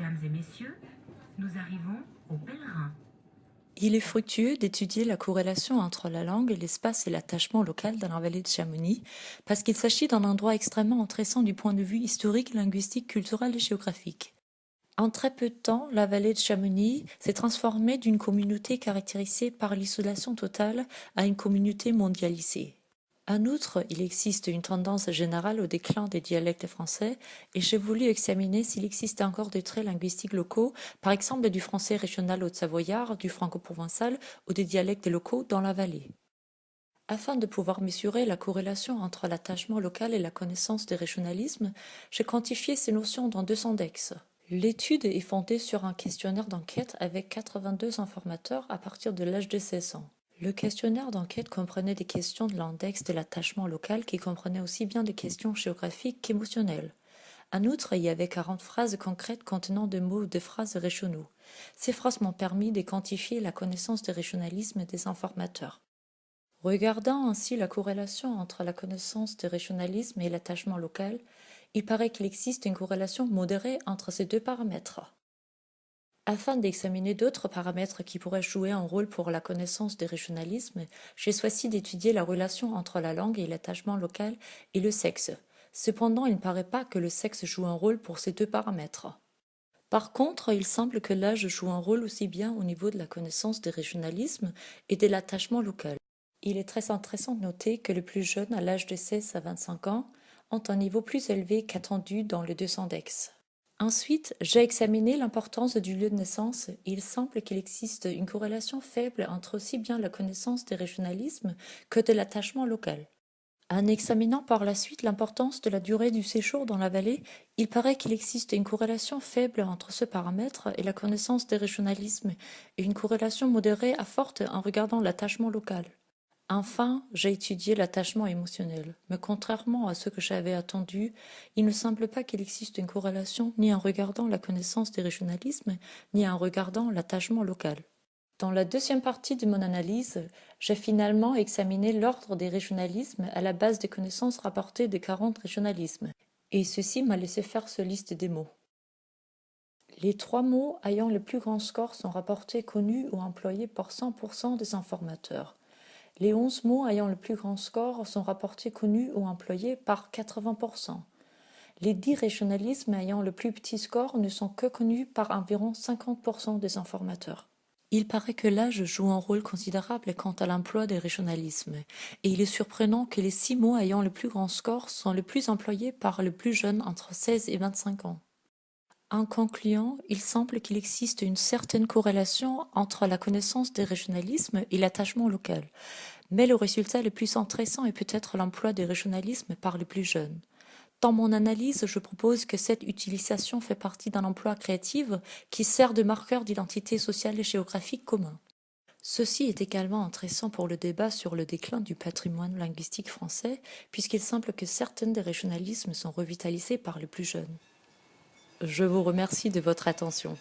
Mesdames et messieurs, nous arrivons au Pèlerin. Il est fructueux d'étudier la corrélation entre la langue, l'espace et l'attachement local dans la vallée de Chamonix, parce qu'il s'agit d'un endroit extrêmement intéressant du point de vue historique, linguistique, culturel et géographique. En très peu de temps, la vallée de Chamonix s'est transformée d'une communauté caractérisée par l'isolation totale à une communauté mondialisée. En outre, il existe une tendance générale au déclin des dialectes français et j'ai voulu examiner s'il existe encore des traits linguistiques locaux, par exemple du français régional haute-savoyard, du franco-provençal ou des dialectes locaux dans la vallée. Afin de pouvoir mesurer la corrélation entre l'attachement local et la connaissance des régionalismes, j'ai quantifié ces notions dans 2 index. L'étude est fondée sur un questionnaire d'enquête avec 82 informateurs à partir de l'âge de 16 ans. Le questionnaire d'enquête comprenait des questions de l'index de l'attachement local qui comprenaient aussi bien des questions géographiques qu'émotionnelles. En outre, il y avait 40 phrases concrètes contenant des mots ou des phrases régionaux. Ces phrases m'ont permis de quantifier la connaissance des régionalismes des informateurs. Regardant ainsi la corrélation entre la connaissance des régionalismes et l'attachement local, il paraît qu'il existe une corrélation modérée entre ces 2 paramètres. Afin d'examiner d'autres paramètres qui pourraient jouer un rôle pour la connaissance des régionalismes, j'ai choisi d'étudier la relation entre la langue et l'attachement local et le sexe. Cependant, il ne paraît pas que le sexe joue un rôle pour ces 2 paramètres. Par contre, il semble que l'âge joue un rôle aussi bien au niveau de la connaissance des régionalismes et de l'attachement local. Il est très intéressant de noter que les plus jeunes, à l'âge de 16 à 25 ans, ont un niveau plus élevé qu'attendu dans les 2 index. Ensuite, j'ai examiné l'importance du lieu de naissance. Il semble qu'il existe une corrélation faible entre aussi bien la connaissance des régionalismes que de l'attachement local. En examinant par la suite l'importance de la durée du séjour dans la vallée, il paraît qu'il existe une corrélation faible entre ce paramètre et la connaissance des régionalismes, et une corrélation modérée à forte en regardant l'attachement local. Enfin, j'ai étudié l'attachement émotionnel, mais contrairement à ce que j'avais attendu, il ne semble pas qu'il existe une corrélation ni en regardant la connaissance des régionalismes, ni en regardant l'attachement local. Dans la deuxième partie de mon analyse, j'ai finalement examiné l'ordre des régionalismes à la base des connaissances rapportées des 40 régionalismes, et ceci m'a laissé faire ce liste des mots. Les 3 mots ayant le plus grand score sont rapportés connus ou employés par 100% des informateurs. Les 11 mots ayant le plus grand score sont rapportés connus ou employés par 80%. Les 10 régionalismes ayant le plus petit score ne sont que connus par environ 50% des informateurs. Il paraît que l'âge joue un rôle considérable quant à l'emploi des régionalismes, et il est surprenant que les 6 mots ayant le plus grand score sont les plus employés par les plus jeunes entre 16 et 25 ans. En concluant, il semble qu'il existe une certaine corrélation entre la connaissance des régionalismes et l'attachement local, mais le résultat le plus intéressant est peut-être l'emploi des régionalismes par les plus jeunes. Dans mon analyse, je propose que cette utilisation fait partie d'un emploi créatif qui sert de marqueur d'identité sociale et géographique commun. Ceci est également intéressant pour le débat sur le déclin du patrimoine linguistique français, puisqu'il semble que certains des régionalismes sont revitalisés par les plus jeunes. Je vous remercie de votre attention.